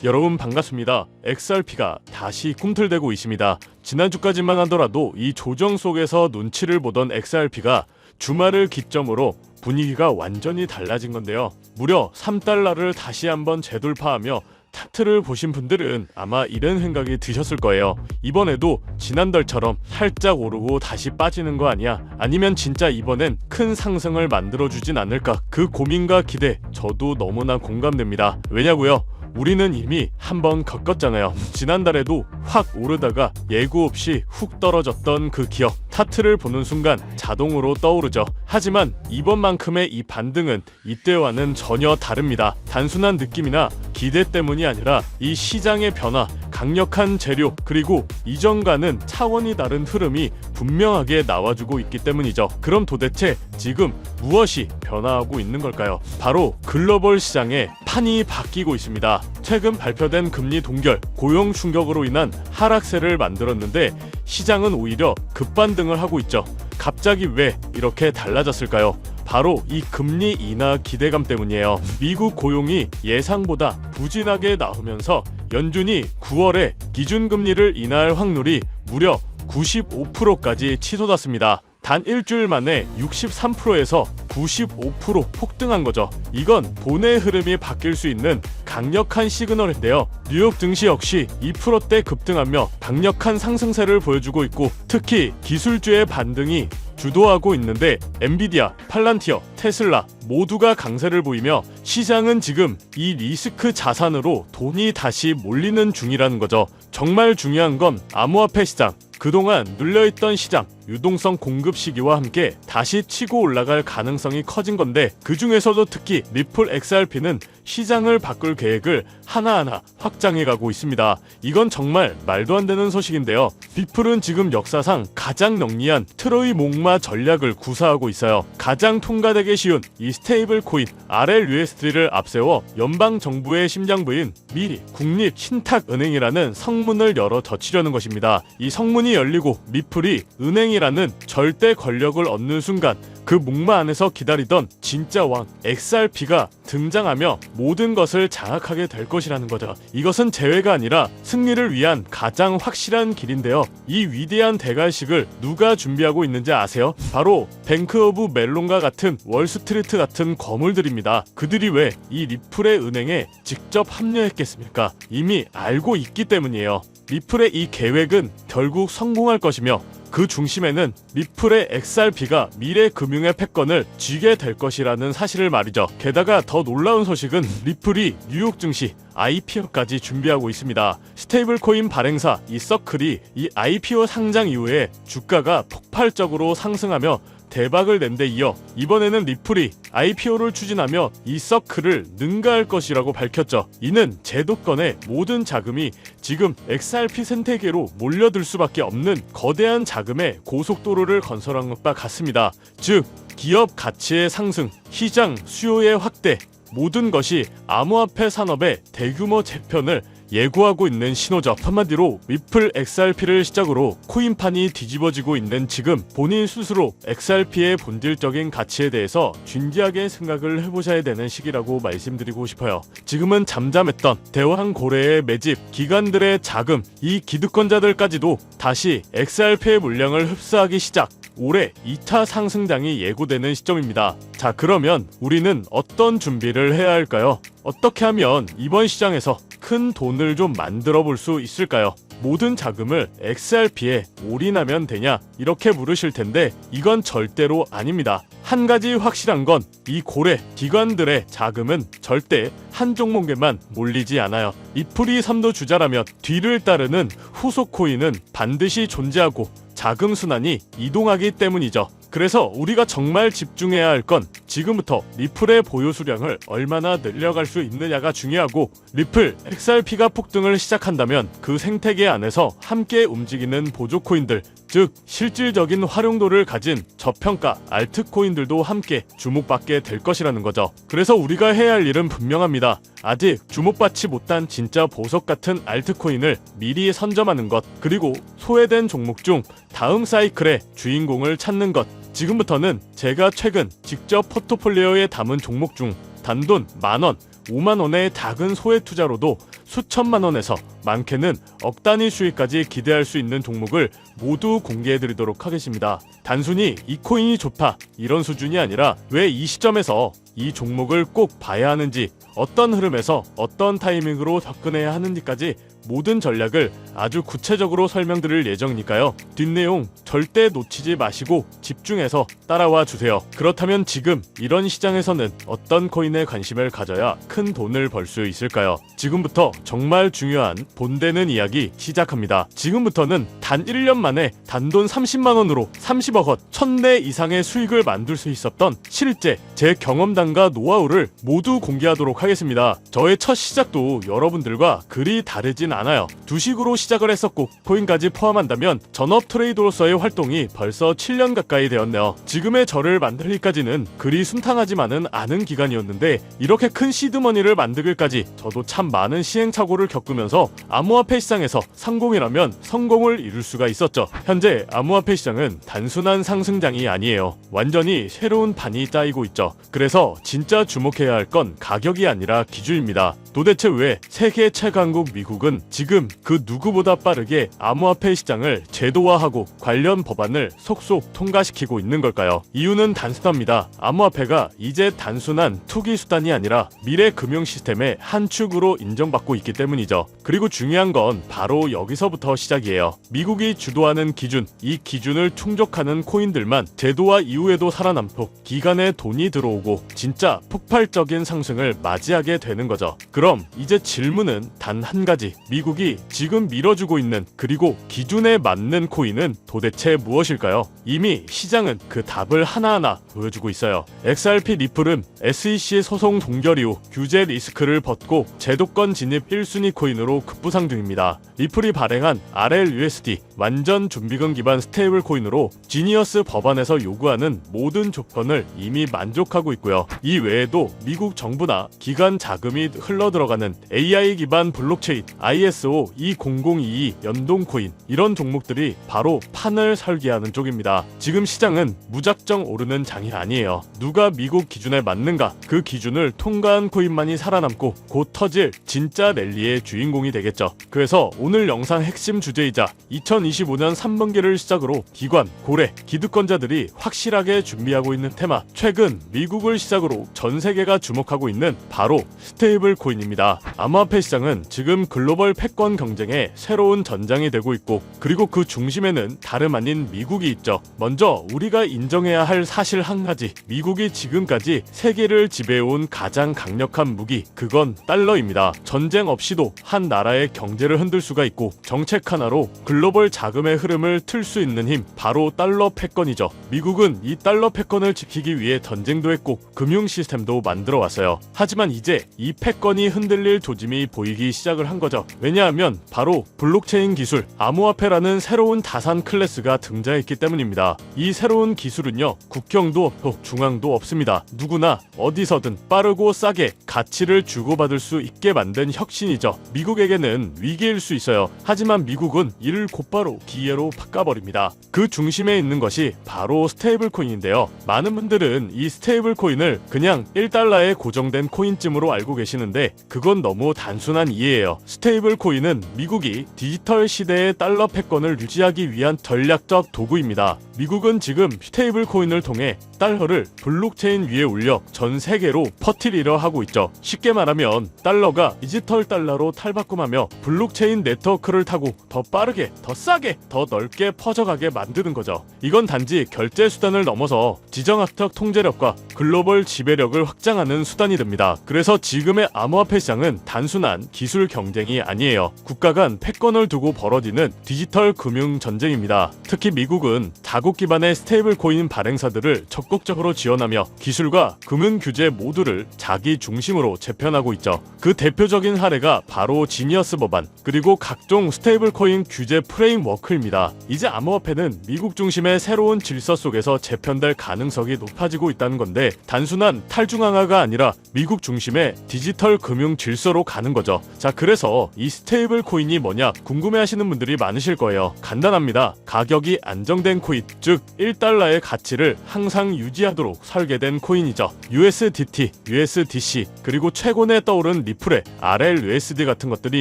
여러분 반갑습니다. XRP가 다시 꿈틀대고 있습니다. 지난주까지만 하더라도 이 조정 속에서 눈치를 보던 XRP가 주말을 기점으로 분위기가 완전히 달라진 건데요. 무려 3달러를 다시 한번 재돌파하며 차트를 보신 분들은 아마 이런 생각이 드셨을 거예요. 이번에도 지난달처럼 살짝 오르고 다시 빠지는 거 아니야? 아니면 진짜 이번엔 큰 상승을 만들어주진 않을까? 그 고민과 기대 저도 너무나 공감됩니다. 왜냐고요? 우리는 이미 한번 겪었잖아요. 지난달에도 확 오르다가 예고 없이 훅 떨어졌던 그 기억. 차트를 보는 순간 자동으로 떠오르죠. 하지만 이번만큼의 이 반등은 이때와는 전혀 다릅니다. 단순한 느낌이나 기대 때문이 아니라 이 시장의 변화, 강력한 재료, 그리고 이전과는 차원이 다른 흐름이 분명하게 나와주고 있기 때문이죠. 그럼 도대체 지금 무엇이 변화하고 있는 걸까요? 바로 글로벌 시장의 판이 바뀌고 있습니다. 최근 발표된 금리 동결, 고용 충격으로 인한 하락세를 만들었는데 시장은 오히려 급반등을 하고 있죠. 갑자기 왜 이렇게 달라졌을까요? 바로 이 금리 인하 기대감 때문이에요. 미국 고용이 예상보다 부진하게 나오면서 연준이 9월에 기준금리를 인하할 확률이 무려 95%까지 치솟았습니다. 단 일주일 만에 63%에서 95% 폭등한 거죠. 이건 돈의 흐름이 바뀔 수 있는 강력한 시그널인데요. 뉴욕 증시 역시 2%대 급등하며 강력한 상승세를 보여주고 있고, 특히 기술주의 반등이 주도하고 있는데 엔비디아, 팔란티어, 테슬라 모두가 강세를 보이며 시장은 지금 이 리스크 자산으로 돈이 다시 몰리는 중이라는 거죠. 정말 중요한 건 암호화폐 시장, 그동안 눌려있던 시장, 유동성 공급 시기와 함께 다시 치고 올라갈 가능성이 커진 건데, 그 중에서도 특히 리플 XRP는 시장을 바꿀 계획을 하나하나 확장해가고 있습니다. 이건 정말 말도 안 되는 소식인데요. 리플은 지금 역사상 가장 영리한 트로이 목마 전략을 구사하고 있어요. 가장 통과되기 쉬운 이 스테이블 코인 RLUSD를 앞세워 연방 정부의 심장부인 미 국립신탁은행이라는 성문을 열어 젖히려는 것입니다. 이 성문이 열리고 리플이 은행이라는 절대 권력을 얻는 순간 그 목마 안에서 기다리던 진짜 왕 XRP가 등장하며 모든 것을 장악하게 될 것이라는 거죠. 이것은 재회가 아니라 승리를 위한 가장 확실한 길인데요. 이 위대한 대갈식을 누가 준비하고 있는지 아세요? 바로 뱅크 오브 멜론과 같은 월스트리트 같은 거물들입니다. 그들이 왜 이 리플의 은행에 직접 합류했겠습니까? 이미 알고 있기 때문이에요. 리플의 이 계획은 결국 성공할 것이며, 그 중심에는 리플의 XRP가 미래 금융의 패권을 쥐게 될 것이라는 사실을 말이죠. 게다가 더 놀라운 소식은 리플이 뉴욕 증시 IPO까지 준비하고 있습니다. 스테이블 코인 발행사 이 서클이 이 IPO 상장 이후에 주가가 폭발적으로 상승하며 대박을 낸 데 이어 이번에는 리플이 IPO를 추진하며 이 서클을 능가할 것이라고 밝혔죠. 이는 제도권의 모든 자금이 지금 XRP 생태계로 몰려들 수밖에 없는 거대한 자금의 고속도로를 건설한 것과 같습니다. 즉, 기업 가치의 상승, 시장 수요의 확대, 모든 것이 암호화폐 산업의 대규모 재편을 예고하고 있는 신호죠. 한마디로 리플 XRP를 시작으로 코인판이 뒤집어지고 있는 지금 본인 스스로 XRP의 본질적인 가치에 대해서 진지하게 생각을 해보셔야 되는 시기라고 말씀드리고 싶어요. 지금은 잠잠했던 대왕고래의 매집, 기관들의 자금, 이 기득권자들까지도 다시 XRP의 물량을 흡수하기 시작. 올해 2차 상승장이 예고되는 시점입니다. 자, 그러면 우리는 어떤 준비를 해야 할까요? 어떻게 하면 이번 시장에서 큰 돈을 좀 만들어 볼 수 있을까요? 모든 자금을 XRP에 올인하면 되냐? 이렇게 물으실 텐데 이건 절대로 아닙니다. 한 가지 확실한 건 이 고래, 기관들의 자금은 절대 한 종목에만 몰리지 않아요. 리플이 선도주자라면 뒤를 따르는 후속 코인은 반드시 존재하고 자금 순환이 이동하기 때문이죠. 그래서 우리가 정말 집중해야 할 건 지금부터 리플의 보유 수량을 얼마나 늘려갈 수 있느냐가 중요하고, 리플 XRP가 폭등을 시작한다면 그 생태계 안에서 함께 움직이는 보조 코인들, 즉 실질적인 활용도를 가진 저평가 알트코인들도 함께 주목받게 될 것이라는 거죠. 그래서 우리가 해야 할 일은 분명합니다. 아직 주목받지 못한 진짜 보석 같은 알트코인을 미리 선점하는 것, 그리고 소외된 종목 중 다음 사이클의 주인공을 찾는 것. 지금부터는 제가 최근 직접 포트폴리오에 담은 종목 중 단돈 10,000원, 5만 원의 작은 소액 투자로도 수천만 원에서 많게는 억 단위 수익까지 기대할 수 있는 종목을 모두 공개해드리도록 하겠습니다. 단순히 이 코인이 좋다 이런 수준이 아니라 왜 이 시점에서 이 종목을 꼭 봐야 하는지, 어떤 흐름에서 어떤 타이밍으로 접근해야 하는지까지 모든 전략을 아주 구체적으로 설명드릴 예정이니까요. 뒷내용 절대 놓치지 마시고 집중해서 따라와 주세요. 그렇다면 지금 이런 시장에서는 어떤 코인에 관심을 가져야 큰 돈을 벌 수 있을까요? 지금부터 정말 중요한 본되는 이야기 시작합니다. 지금부터는 단 1년 만에 단돈 30만 원으로 30억 원, 1000대 이상의 수익을 만들 수 있었던 실제 제 경험담과 노하우를 모두 공개하도록 하겠습니다. 저의 첫 시작도 여러분들과 그리 다르진 않아요. 주식으로 시작을 했었고 코인까지 포함한다면 전업 트레이더로서의 활동이 벌써 7년 가까이 되었네요. 지금의 저를 만들기까지는 그리 순탄하지만은 않은 기간이었는데, 이렇게 큰 시드머니를 만들기까지 저도 참 많은 시행착오를 겪으면서 암호화폐 시장에서 성공이라면 성공을 이룰 수가 있었죠. 현재 암호화폐 시장은 단순한 상승장이 아니에요. 완전히 새로운 판이 짜이고 있죠. 그래서 진짜 주목해야 할 건 가격이 아니라 기준입니다. 도대체 왜 세계 최강국 미국은 지금 그 누구보다 빠르게 암호화폐 시장을 제도화하고 관련 법안을 속속 통과시키고 있는 걸까요? 이유는 단순합니다. 암호화폐가 이제 단순한 투기 수단이 아니라 미래 금융 시스템의 한 축으로 인정받고 있기 때문이죠. 그리고 중요한 건 바로 여기서부터 시작이에요. 미국이 주도하는 기준, 이 기준을 충족하는 코인들만 제도화 이후에도 살아남고 기간에 돈이 들어오고 진짜 폭발적인 상승을 맞이하게 되는 거죠. 그럼 이제 질문은 단 한 가지. 미국이 지금 밀어주고 있는, 그리고 기준에 맞는 코인은 도대체 무엇일까요? 이미 시장은 그 답을 하나하나 보여주고 있어요. XRP 리플은 SEC 소송 종결 이후 규제 리스크를 벗고 제도권 진입 1순위 코인으로 급부상 중입니다. 리플이 발행한 RLUSD 완전 준비금 기반 스테이블 코인으로 지니어스 법안에서 요구하는 모든 조건을 이미 만족하고 있고요. 이 외에도 미국 정부나 기관 자금이 흘러들어가는 AI 기반 블록체인 ISO 20022 연동 코인, 이런 종목들이 바로 판을 설계하는 쪽입니다. 지금 시장은 무작정 오르는 장이 아니에요. 누가 미국 기준에 맞는가, 그 기준을 통과한 코인만이 살아남고 곧 터질 진짜 랠리의 주인공이 되겠죠. 그래서 오늘 영상 핵심 주제이자 2025년 3분기를 시작으로 기관, 고래, 기득권자들이 확실하게 준비하고 있는 테마, 최근 미국을 시작으로 전 세계가 주목하고 있는 바로 스테이블 코인입니다. 암호화폐 시장은 지금 글로벌 패권 경쟁의 새로운 전장이 되고 있고, 그리고 그 중심에는 다름 아닌 미국이 있죠. 먼저 우리가 인정해야 할 사실 한 가지, 미국이 지금까지 세계를 지배해온 가장 강력한 무기, 그건 달러입니다. 전쟁 없이도 한 나라의 경제를 흔들 수가 있고 정책 하나로 글로벌 자금의 흐름을 틀 수 있는 힘, 바로 달러 패권이죠. 미국은 이 달러 패권을 지키기 위해 전쟁도 했고 금융 시스템도 만들어 왔어요. 하지만 이제 이 패권이 흔들릴 조짐이 보이기 시작을 한 거죠. 왜냐하면 바로 블록체인 기술, 암호화폐라는 새로운 자산 클래스가 등장했기 때문입니다. 이 새로운 기술은요, 국경도 없고 중앙도 없습니다. 누구나 어디서든 빠르고 싸게 가치를 주고받을 수 있게 만든 혁신이죠. 미국에게는 위기일 수 있어요. 하지만 미국은 이를 곧바로 기회로 바꿔버립니다. 그 중심에 있는 것이 바로 스테이블 코인인데요. 많은 분들은 이 스테이블 코인을 그냥 1달러에 고정된 코인쯤으로 알고 계시는데 그건 너무 단순한 이해예요. 스테이블 코인은 미국이 디지털 시대의 달러 패권을 유지하기 위한 전략적 도구입니다. 미국은 지금 스테이블 코인을 통해 달러를 블록체인 위에 올려 전 세계로 퍼뜨리려 하고 있죠. 쉽게 말하면 달러가 디지털 달러로 탈바꿈하며 블록체인 네트워크를 타고 더 빠르게, 더 싸게, 더 넓게 퍼져가게 만드는 거죠. 이건 단지 결제 수단을 넘어서 지정학적 통제력과 글로벌 지배력을 확장하는 수단이 됩니다. 그래서 지금의 암호화폐 시장은 단순한 기술 경쟁이 아니에요. 국가 간 패권을 두고 벌어지는 디지털 금융 전쟁입니다. 특히 미국은 자국 기반의 스테이블 코인 발행사들을 적극적으로 지원하며 기술과 금융 규제 모두를 자기 중심으로 재편하고 있죠. 그 대표적인 사례가 바로 지니어스 법안, 그리고 각종 스테이블 코인 규제 프레임워크, 프레임워크입니다. 이제 암호화폐는 미국 중심의 새로운 질서 속에서 재편될 가능성이 높아지고 있다는 건데 단순한 탈중앙화가 아니라 미국 중심의 디지털 금융 질서로 가는 거죠. 자, 그래서 이 스테이블 코인이 뭐냐 궁금해하시는 분들이 많으실 거예요. 간단합니다. 가격이 안정된 코인, 즉 1달러의 가치를 항상 유지하도록 설계된 코인이죠. USDT, USDC, 그리고 최근에 떠오른 리플의 RLUSD 같은 것들이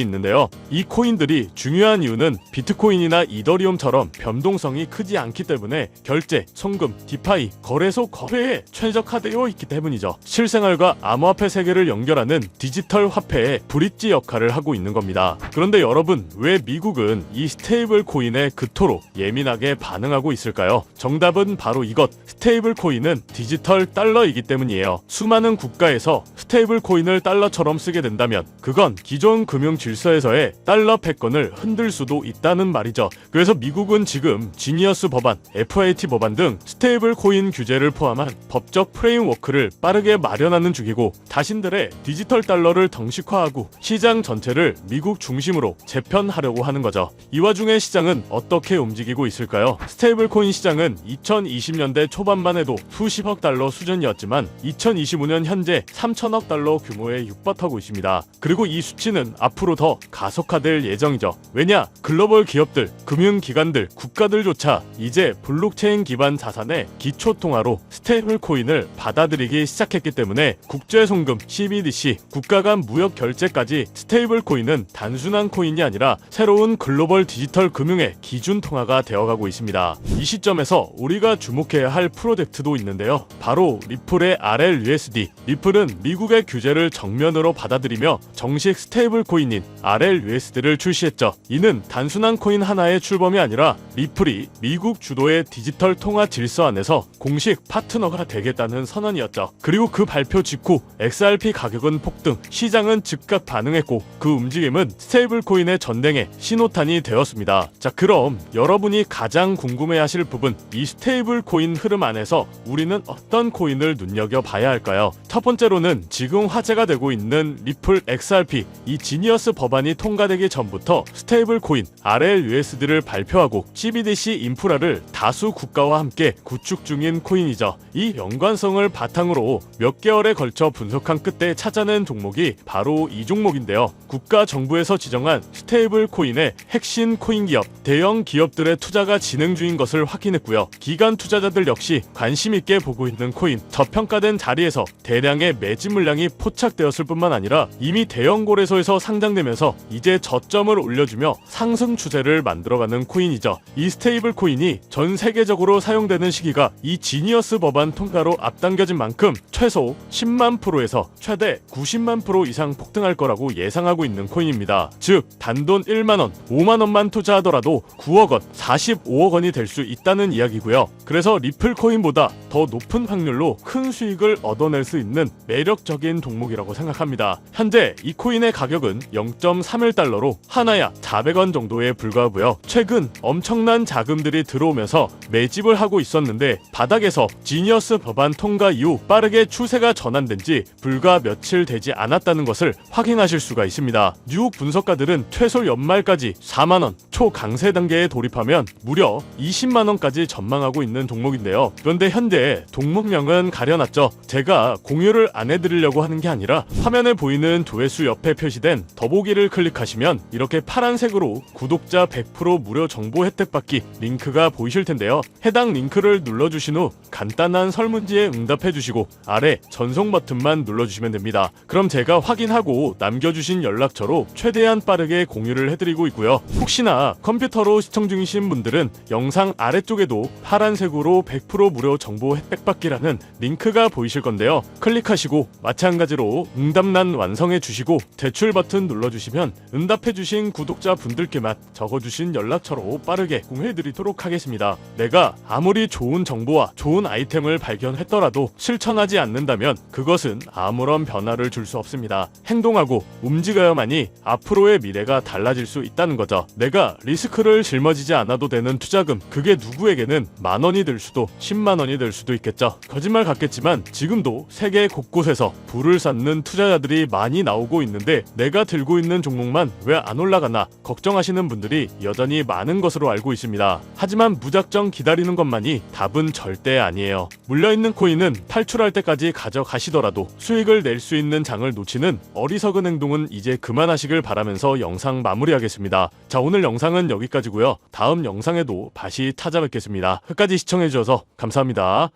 있는데요. 이 코인들이 중요한 이유는 비트코인이나 이더리움처럼 변동성이 크지 않기 때문에 결제, 송금, 디파이, 거래소 거래에 최적화되어 있기 때문이죠. 실생활과 암호화폐 세계를 연결하는 디지털 화폐의 브릿지 역할을 하고 있는 겁니다. 그런데 여러분, 왜 미국은 이 스테이블 코인에 그토록 예민하게 반응하고 있을까요? 정답은 바로 이것, 스테이블 코인은 디지털 달러이기 때문이에요. 수많은 국가에서 스테이블 코인을 달러처럼 쓰게 된다면 그건 기존 금융 질서에서의 달러 패권을 흔들 수도 있다는 말이죠. 그래서 미국은 지금 지니어스 법안, FAT 법안 등 스테이블 코인 규제를 포함한 법적 프레임워크를 빠르게 마련하는 중이고 자신들의 디지털 달러를 정식화하고 시장 전체를 미국 중심으로 재편하려고 하는 거죠. 이 와중에 시장은 어떻게 움직이고 있을까요? 스테이블 코인 시장은 2020년대 초반만 해도 수십억 달러 수준이었지만 2025년 현재 3천억 달러 규모에 육박하고 있습니다. 그리고 이 수치는 앞으로 더 가속화될 예정이죠. 왜냐? 글로벌 기업들, 금융기관들, 국가들조차 이제 블록체인 기반 자산의 기초통화로 스테이블 코인을 받아들이기 시작했기 때문에 국제송금, CBDC, 국가 간 무역 결제까지 스테이블 코인은 단순한 코인이 아니라 새로운 글로벌 디지털 금융의 기준 통화가 되어가고 있습니다. 이 시점에서 우리가 주목해야 할 프로젝트도 있는데요. 바로 리플의 RLUSD. 리플은 미국의 규제를 정면으로 받아들이며 정식 스테이블 코인인 RLUSD를 출시했죠. 이는 단순한 코인 하나의 출범이 아니라 리플이 미국 주도의 디지털 통화 질서 안에서 공식 파트너가 되겠다는 선언이었죠. 그리고 그 발표 직후 XRP 가격은 폭등, 시장은 즉각 반응했고 그 움직임은 스테이블 코인의 전쟁의 신호탄이 되었습니다. 자, 그럼 여러분이 가장 궁금해하실 부분, 이 스테이블 코인 흐름 안에서 우리는 어떤 코인을 눈여겨봐야 할까요? 첫 번째로는 지금 화제가 되고 있는 리플 XRP, 이 지니어스 법안이 통과되기 전부터 스테이블 코인 RLUSD를 발표하고 CBDC 인프라를 다수 국가와 함께 구축 중인 코인이죠. 이 연관성을 바탕으로 몇 개월에 걸쳐 분석한 끝에 찾아낸 종목이 바로 이 종목인데요. 국가 정부에서 지정한 스테이블 코인의 핵심 코인 기업, 대형 기업들의 투자가 진행 중인 것을 확인했고요. 기관 투자자들 역시 관심 있게 보고 있는 코인, 저평가된 자리에서 대량의 매집 물량이 포착되었을 뿐만 아니라 이미 대형 거래소에서 상장되면서 이제 저점을 올려주며 상승 추세를 만들어가는 코인이죠. 이 스테이블 코인이 전 세계적으로 사용되는 시기가 이 지니어스 법안 통과로 앞당겨진 만큼 최소 10만 프로에서 최대 90만 프로 이상 폭등할 거라고 예상하고 있는 코인입니다. 즉 단돈 1만원, 5만원만 투자하더라도 9억원, 45억원이 될 수 있다는 이야기고요. 그래서 리플 코인보다 더 높은 확률로 큰 수익을 얻어낼 수 있는 매력적인 종목이라고 생각합니다. 현재 이 코인의 가격은 0.31달러로 하나야 400원 정도에 불과하고요. 최근 엄청난 자금들이 들어오면서 매집을 하고 있었는데 바닥에서 지니어스 법안 통과 이후 빠르게 추세가 전환된 지 불과 며칠 되지 않았다는 것을 확인하실 수가 있습니다. 뉴욕 분석가들은 최소 연말까지 4만원, 초강세 단계에 돌입하면 무려 20만원까지 전망하고 있는 종목인데요. 그런데 현재 종목명은 가려놨죠. 제가 공유를 안 해드리려고 하는 게 아니라 화면에 보이는 조회수 옆에 표시된 더보기를 클릭하시면 이렇게 파란색으로 구독자 100% 무료 정보 혜택 받기 링크가 보이실 텐데요. 해당 링크를 눌러주신 후 간단한 설문지에 응답해주시고 아래 전송 버튼만 눌러주시면 됩니다. 그럼 제가 확인하고 남겨주신 연락처로 최대한 빠르게 공유를 해드리고 있고요. 혹시나 컴퓨터로 시청 중이신 분들은 영상 아래쪽에도 파란색으로 100% 무료 정보 혜택 받기라는 링크가 보이실 건데요. 클릭하시고 마찬가지로 응답란 완성해 주시고 제출 버튼 눌러주시면 응답해주신 구독자 분들께만 적어주신 연락처로 빠르게 공유해드리도록 하겠습니다. 내가 아무리 좋은 정보와 좋은 아이템을 발견했더라도 실천하지 않는다면 그것은 아무런 변화를 줄 수 없습니다. 행동하고 움직여야만이 앞으로의 미래가 달라질 수 있다는 거죠. 내가 리스크를 짊어지지 않아도 되는 투자금, 그게 누구에게는 만 원이 될 수도 10만 원이 될 수도 있겠죠. 거짓말 같겠지만 지금도 세계 곳곳에서 불을 쌓는 투자자들이 많이 나오고 있는데 내가 들고 있는 종목만 왜 안 올라가나 걱정하시는 분들이 여전히 많은 것으로 알고 있습니다. 하지만 무작정 기다리는 것만이 답은 절대 아니에요. 물려있는 코인은 탈출할 때까지 가져가시더라도 수익을 낼 수 있는 장을 놓치는 어리석은 행동은 이제 그만하시길 바라면서 영상 마무리하겠습니다. 자, 오늘 영상은 여기까지고요. 다음 영상에도 다시 찾아뵙겠습니다. 끝까지 시청해주셔서 감사합니다.